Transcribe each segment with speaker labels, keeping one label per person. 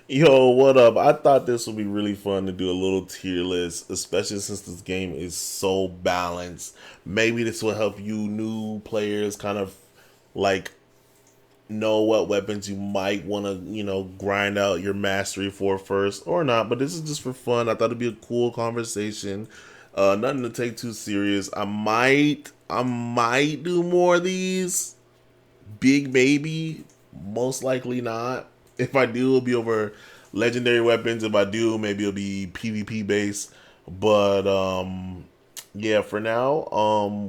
Speaker 1: Yo, what up? I thought this would be really fun to do a little tier list, especially since this game is so balanced. Maybe this will help you new players kind of like know what weapons you might want to, grind out your mastery for first or not. But this is just for fun. I thought it'd be a cool conversation. Nothing to take too serious. I might do more of these. Big maybe, most likely not. If I do, it'll be over legendary weapons. If I do, maybe it'll be PvP based. But yeah, for now,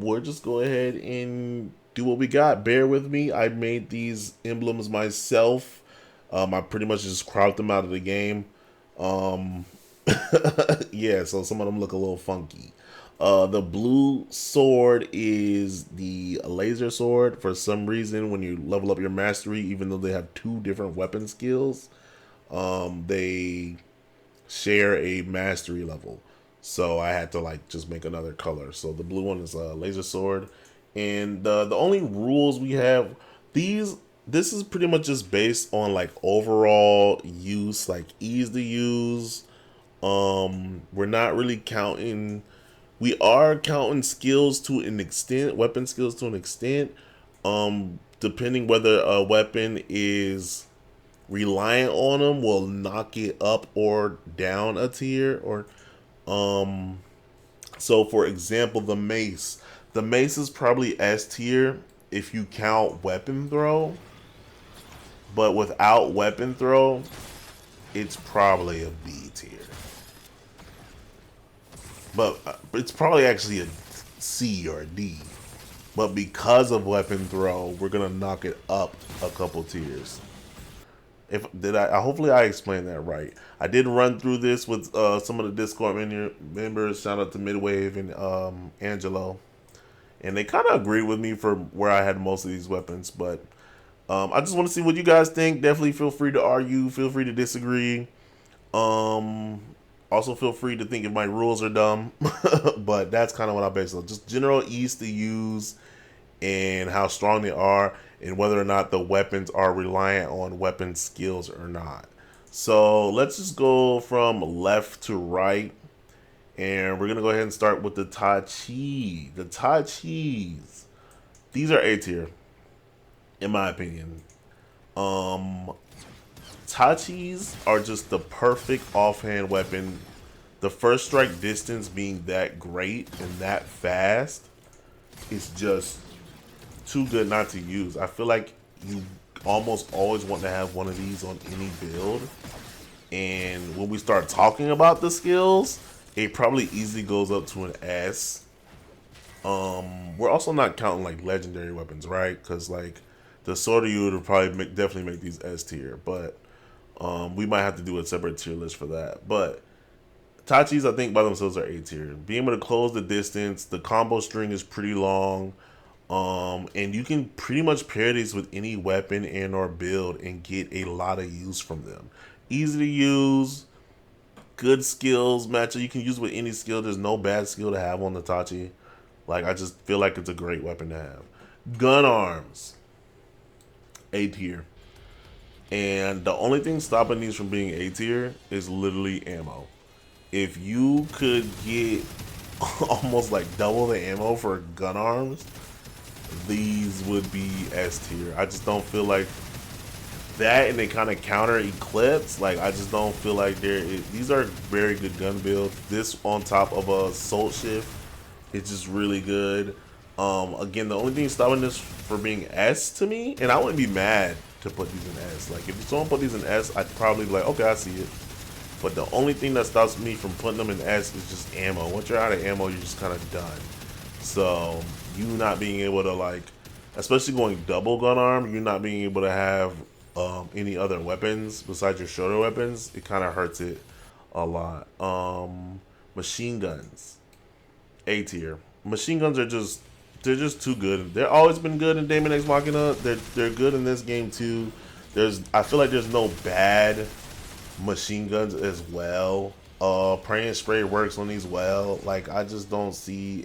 Speaker 1: we'll just go ahead and do what we got. Bear with me. I made these emblems myself. I pretty much just cropped them out of the game. Um, yeah, so some of them look a little funky. The blue sword is the laser sword. For some reason, when you level up your mastery, even though they have two different weapon skills, they share a mastery level. So I had to like just make another color. So the blue one is a laser sword, and the only rules we have these. This is pretty much just based on like overall use, like ease to use. We're not really counting. We are counting skills to an extent, weapon skills to an extent. Depending whether a weapon is reliant on them, will knock it up or down a tier. Or um, so for example, the mace. The mace is probably S tier if you count weapon throw, but without weapon throw, it's probably a B tier. But it's probably actually a C or a D. But because of weapon throw, we're gonna knock it up a couple tiers. If did I hopefully I explained that right. I did run through this with some of the Discord members. Shout out to Midwave and Angelo, and they kind of agreed with me for where I had most of these weapons. But I just want to see what you guys think. Definitely feel free to argue. Feel free to disagree. Um, Also, feel free to think if my rules are dumb, but that's kind of what I base it on. Just general ease to use and how strong they are, and whether or not the weapons are reliant on weapon skills or not. So let's just go from left to right, and we're gonna go ahead and start with the Tachi. The Tachis. These are A tier, in my opinion. Um, Tachis are just the perfect offhand weapon. The first strike distance being that great and that fast is just too good not to use. I feel like you almost always want to have one of these on any build. And when we start talking about the skills, it probably easily goes up to an S. We're also not counting like legendary weapons, right? Because like the sword of you would probably definitely make these S tier, but we might have to do a separate tier list for that. But Tachis, I think by themselves are A tier. Being able to close the distance, the combo string is pretty long. And you can pretty much pair these with any weapon and or build and get a lot of use from them. Easy to use, good skills matchup. You can use with any skill. There's no bad skill to have on the Tachi. Like I just feel like it's a great weapon to have. Gun arms, A tier. And the only thing stopping these from being A tier is literally ammo. If you could get almost like double the ammo for gun arms, these would be S tier. I just don't feel like that, and they kind of counter Eclipse. Like I just don't feel like these are very good gun builds. This on top of a Soul Shift, it's just really good. Again, the only thing stopping this for being S to me, and I wouldn't be mad to put these in S. Like if someone put these in S, I'd probably be like, okay, I see it. But the only thing that stops me from putting them in S is just ammo. Once you're out of ammo, you're just kind of done. So you not being able to like, especially going double gun arm, you not being able to have any other weapons besides your shoulder weapons, it kind of hurts it a lot. Machine guns, A tier. Machine guns are just they're just too good. They've always been good in Daemon X Machina. They're good in this game too. I feel like there's no bad machine guns as well. Praying spray works on these well. Like I just don't see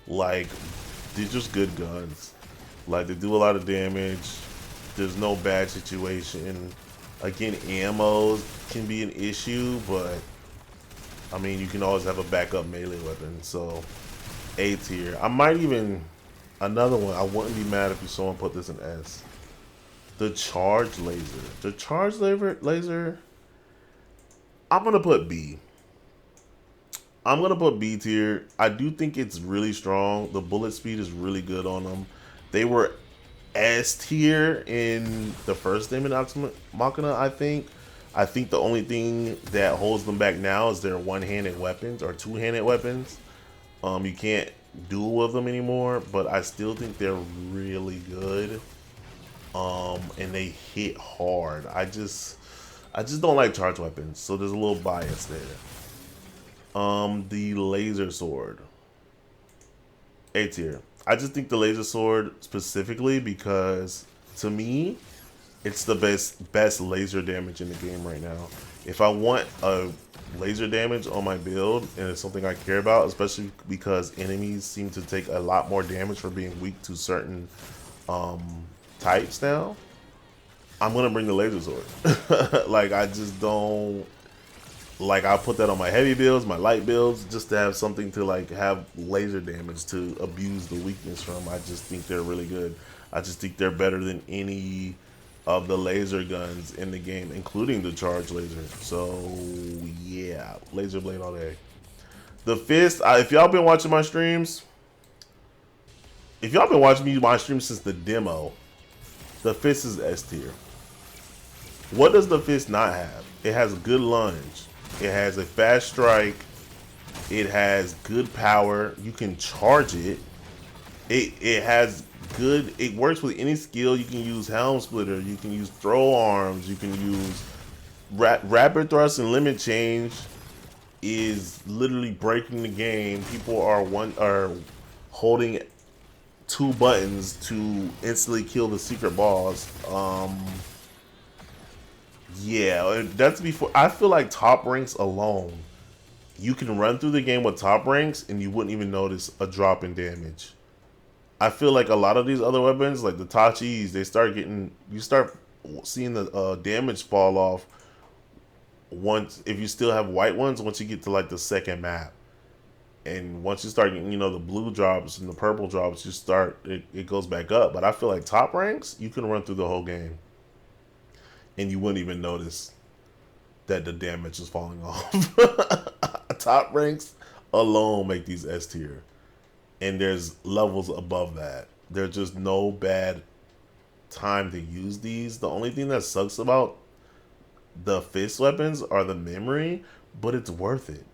Speaker 1: a like they're just good guns. Like they do a lot of damage. There's no bad situation. Again, ammo can be an issue, but I mean, you can always have a backup melee weapon. So A tier. I might even another one. I wouldn't be mad if someone put this in S. The charge laser. The charge laser. I'm gonna put B. I'm gonna put B tier. I do think it's really strong. The bullet speed is really good on them. They were S tier in the first Daemon Machina, I think. I think the only thing that holds them back now is their one-handed weapons or two-handed weapons. You can't duel with them anymore, but I still think they're really good. And they hit hard. I just don't like charge weapons, so there's a little bias there. The laser sword. A tier. I just think the laser sword specifically because to me, it's the best laser damage in the game right now. If I want a laser damage on my build and it's something I care about, especially because enemies seem to take a lot more damage for being weak to certain types now, I'm gonna bring the laser sword. Like I just don't like I'll put that on my heavy builds, my light builds, just to have something to like have laser damage to abuse the weakness from. I just think they're really good. I just think they're better than any of the laser guns in the game, including the charge laser. So yeah, laser blade all day. The fist, if y'all been watching my streams, if y'all been watching my streams since the demo, the fist is S tier. What does the fist not have? It has a good lunge. It has a fast strike. It has good power. You can charge it. It has good. It works with any skill. You can use helm splitter. You can use throw arms. You can use rapid thrust and limit change. Is literally breaking the game. People are holding 2 buttons to instantly kill the secret boss. Yeah, that's before. I feel like top ranks alone, you can run through the game with top ranks and you wouldn't even notice a drop in damage. I feel like a lot of these other weapons, like the Tachis, you start seeing the damage fall off once, if you still have white ones, once you get to like the second map. And once you start getting, the blue drops and the purple drops, it goes back up. But I feel like top ranks, you can run through the whole game and you wouldn't even notice that the damage is falling off. Top ranks alone make these S tier. And there's levels above that. There's just no bad time to use these. The only thing that sucks about the fist weapons are the memory, but it's worth it.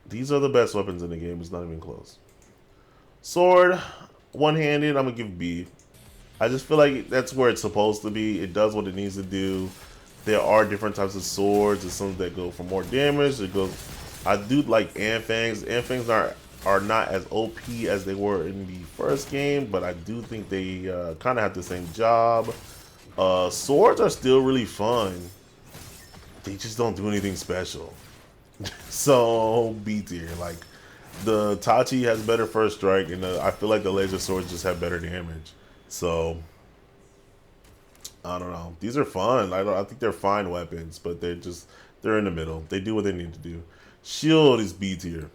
Speaker 1: These are the best weapons in the game. It's not even close. Sword, one-handed, I'm going to give B. I just feel like that's where it's supposed to be. It does what it needs to do. There are different types of swords. There's some that go for more damage. I do like Anfangs. Anfangs are not as OP as they were in the first game, but I do think they kind of have the same job. Swords are still really fun. They just don't do anything special. So B tier. Like the Tachi has better first strike, and I feel like the laser swords just have better damage. So I don't know. These are fun. I think they're fine weapons, but they're in the middle. They do what they need to do. Shield is B tier.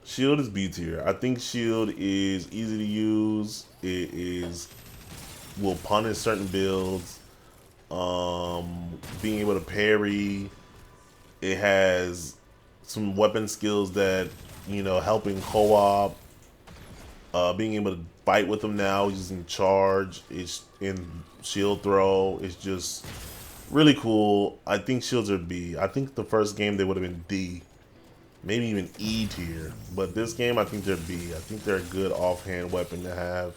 Speaker 1: Shield is B tier. I think shield is easy to use. Will punish certain builds. Being able to parry. It has some weapon skills that, helping co-op. Being able to fight with them now using charge in shield throw is just really cool. I think shields are B. I think the first game they would have been D, maybe even E tier. But this game I think they're B. I think they're a good offhand weapon to have.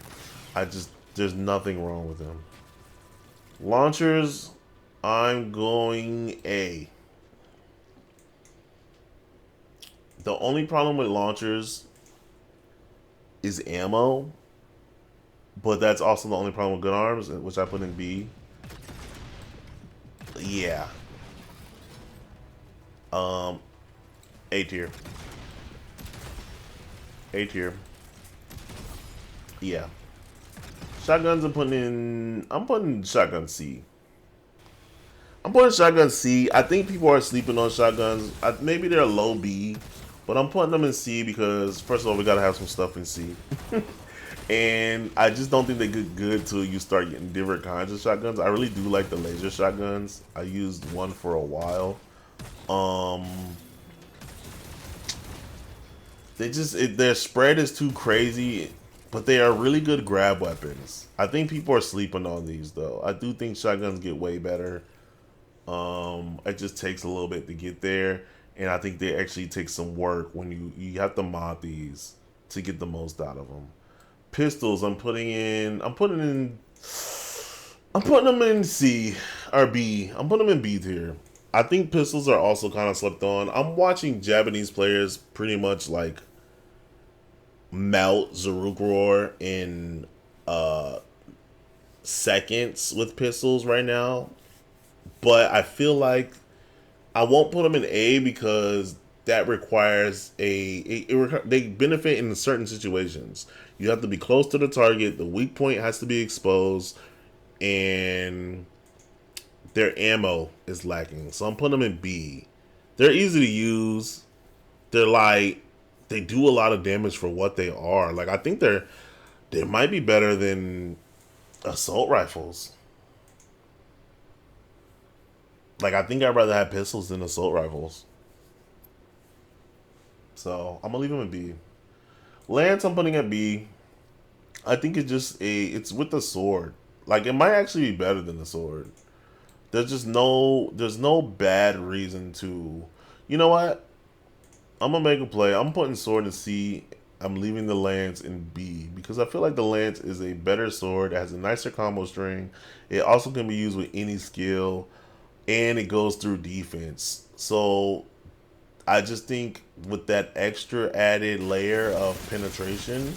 Speaker 1: There's nothing wrong with them. Launchers, I'm going A. The only problem with launchers is ammo, but that's also the only problem with gun arms, which I put in B. Yeah. A tier. A tier. Yeah. Shotguns, I'm putting shotgun C. I'm putting shotgun C. I think people are sleeping on shotguns. Maybe they're low B, but I'm putting them in C because first of all, we gotta have some stuff in C. And I just don't think they get good till you start getting different kinds of shotguns. I really do like the laser shotguns. I used one for a while. Their spread is too crazy, but they are really good grab weapons. I think people are sleeping on these though. I do think shotguns get way better. It just takes a little bit to get there, and I think they actually take some work when you have to mod these to get the most out of them. Pistols, I'm putting them in C or B. I'm putting them in B tier. I think pistols are also kind of slept on. I'm watching Japanese players pretty much like melt Zarukroar in seconds with pistols right now. But I feel like I won't put them in A because that requires they benefit in certain situations. You have to be close to the target. The weak point has to be exposed, and their ammo is lacking. So I'm putting them in B. They're easy to use. They're light. They do a lot of damage for what they are. Like I think they might be better than assault rifles. Like I think I'd rather have pistols than assault rifles. So I'm gonna leave them in B. Lance, I'm putting at B. I think it's with the sword. Like it might actually be better than the sword. There's no bad reason to. You know what? I'm gonna make a play. I'm putting sword in C. I'm leaving the lance in B because I feel like the lance is a better sword. It has a nicer combo string. It also can be used with any skill, and it goes through defense. So I just think with that extra added layer of penetration,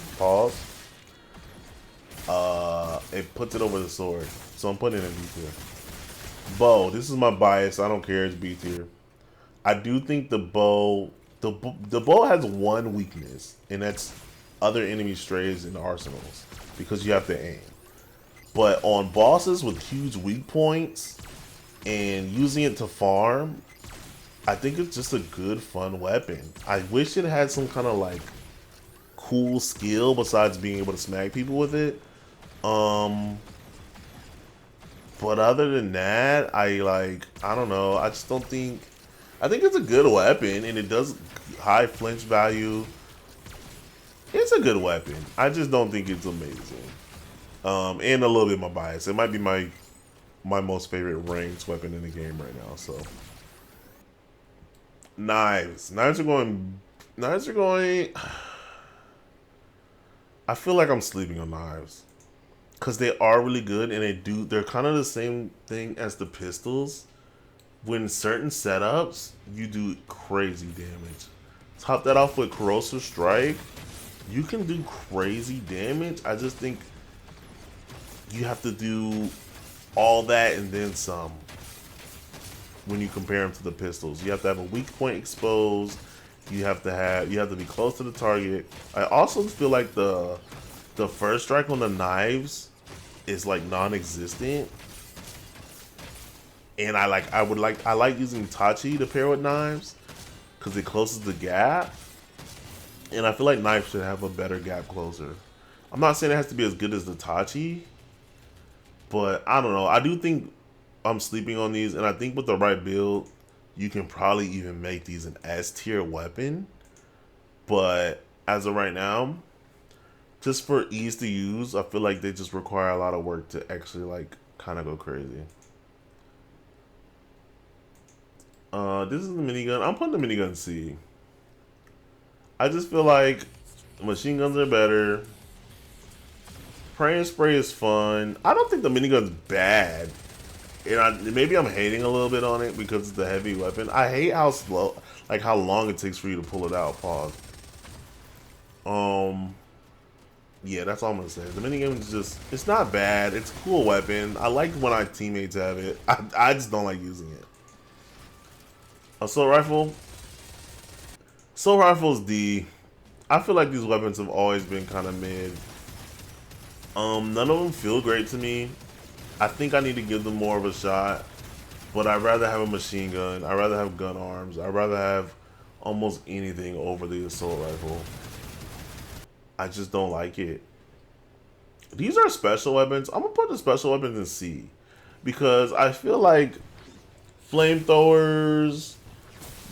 Speaker 1: it puts it over the sword. So I'm putting it in B tier. Bow, this is my bias. I don't care. It's B tier. I do think the bow has one weakness, and that's other enemy strays in arsenals because you have to aim. But on bosses with huge weak points and using it to farm, I think it's just a good, fun weapon. I wish it had some kind of like cool skill besides being able to smack people with it. But other than that, I don't know. I just don't think. I think it's a good weapon, and it does high flinch value. It's a good weapon. I just don't think it's amazing. And a little bit my bias. It might be my most favorite ranged weapon in the game right now. So knives. Knives are going. I feel like I'm sleeping on knives because they are really good, and they're kind of the same thing as the pistols. When certain setups, you do crazy damage. Top that off with Corrosive Strike, you can do crazy damage. I just think you have to do all that and then some when you compare them to the pistols. You have to have a weak point exposed. You have to be close to the target. I also feel like the first strike on the knives is like non-existent. And I like using Tachi to pair with knives because it closes the gap. And I feel like knives should have a better gap closer. I'm not saying it has to be as good as the Tachi, but I don't know. I do think I'm sleeping on these, and I think with the right build, you can probably even make these an S tier weapon. But as of right now, just for ease to use, I feel like they just require a lot of work to actually like kind of go crazy. This is the minigun. I'm putting the minigun C. I just feel like machine guns are better. Pray and spray is fun. I don't think the minigun's bad. And maybe I'm hating a little bit on it because it's a heavy weapon. I hate how slow, like how long it takes for you to pull it out. Pause. Yeah, that's all I'm gonna say. The minigun is it's not bad. It's a cool weapon. I like when our teammates have it. I just don't like using it. Assault rifle. Assault rifle is D. I feel like these weapons have always been kind of mid. None of them feel great to me. I think I need to give them more of a shot. But I'd rather have a machine gun. I'd rather have gun arms. I'd rather have almost anything over the assault rifle. I just don't like it. These are special weapons. I'm gonna put the special weapons in C because I feel like flamethrowers,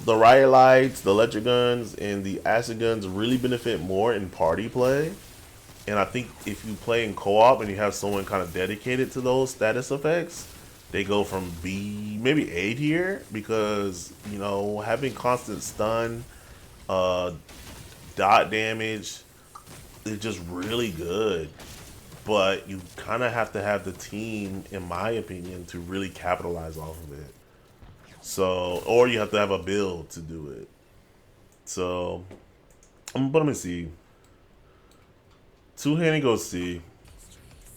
Speaker 1: the riot lights, the electric guns, and the acid guns really benefit more in party play. And I think if you play in co-op and you have someone kind of dedicated to those status effects, they go from B, maybe A tier, because, you know, having constant stun, uh, dot damage is just really good. But you kind of have to have the team, in my opinion, to really capitalize off of it. So, or you have to have a build to do it. So, I'm gonna put them in C. Two-handed goes C.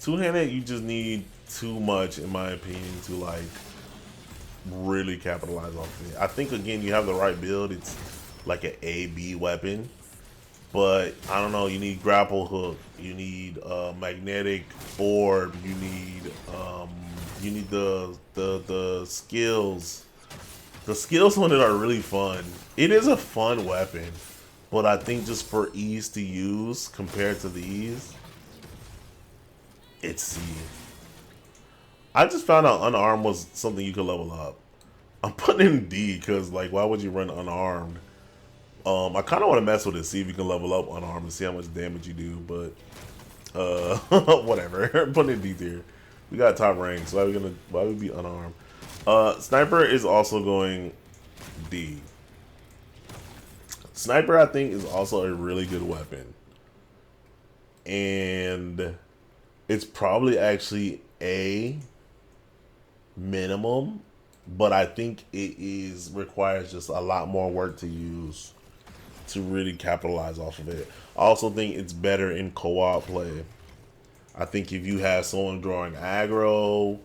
Speaker 1: Two-handed, you just need too much, in my opinion, to like really capitalize off of it. I think again, you have the right build. It's like an A/B weapon, but I don't know. You need grapple hook. You need magnetic orb. You need the skills. The skills on it are really fun. It is a fun weapon, but I think just for ease to use compared to these, it's C. I just found out unarmed was something you could level up. I'm putting in D because, like, why would you run unarmed? I kind of want to mess with it, see if you can level up unarmed and see how much damage you do, but whatever. I'm putting in D tier. We got top rank, so why would we be unarmed? Sniper is also going D. Sniper, I think, is also a really good weapon, and it's probably actually A minimum, but I think it is requires just a lot more work to use to really capitalize off of it. I also think it's better in co-op play. I think if you have someone drawing aggro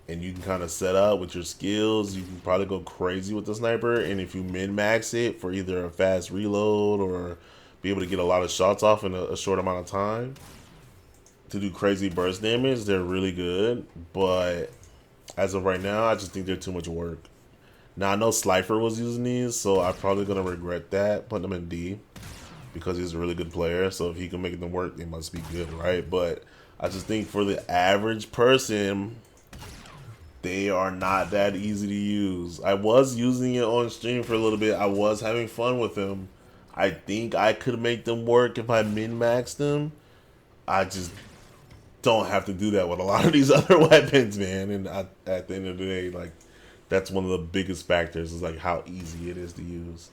Speaker 1: and you can kind of set up with your skills, you can probably go crazy with the sniper. And if you min-max it for either a fast reload or be able to get a lot of shots off in a short amount of time to do crazy burst damage, they're really good. But as of right now, I just think they're too much work. Now, I know Slifer was using these, so I'm probably going to regret that, putting them in D, because he's a really good player. So if he can make them work, they must be good, right? But I just think for the average person, they are not that easy to use. I was using it on stream for a little bit. I was having fun with them. I think I could make them work if I min-maxed them. I just don't have to do that with a lot of these other weapons, man. And at the end of the day, like, that's one of the biggest factors is like how easy it is to use.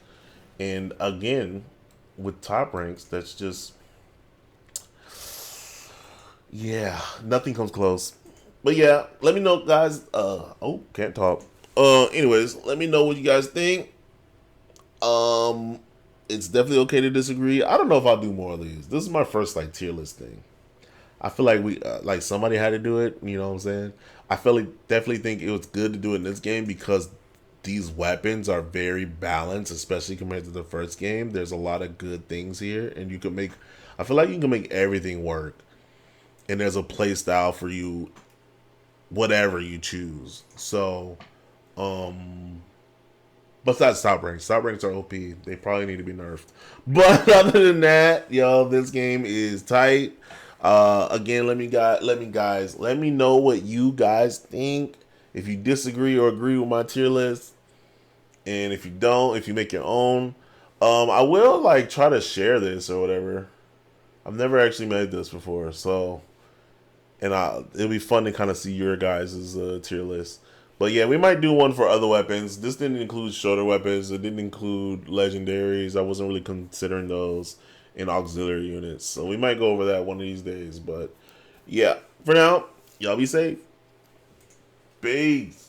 Speaker 1: And again, with top ranks, that's just, yeah, nothing comes close. But yeah, let me know, guys. Oh, can't talk. Anyways, let me know what you guys think. It's definitely okay to disagree. I don't know if I'll do more of these. This is my first like tier list thing. I feel like we like somebody had to do it. You know what I'm saying? I feel like definitely think it was good to do it in this game because these weapons are very balanced, especially compared to the first game. There's a lot of good things here, and you can make. I feel like you can make everything work, and there's a play style for you, whatever you choose. So, besides top ranks are OP. They probably need to be nerfed. But other than that, yo, this game is tight. Again, let me know what you guys think. If you disagree or agree with my tier list, and if you don't, if you make your own, I will like try to share this or whatever. I've never actually made this before, so it'll be fun to kind of see your guys' tier list. But yeah, we might do one for other weapons. This didn't include shoulder weapons. It didn't include legendaries. I wasn't really considering those in auxiliary units. So we might go over that one of these days. But yeah, for now, y'all be safe. Peace.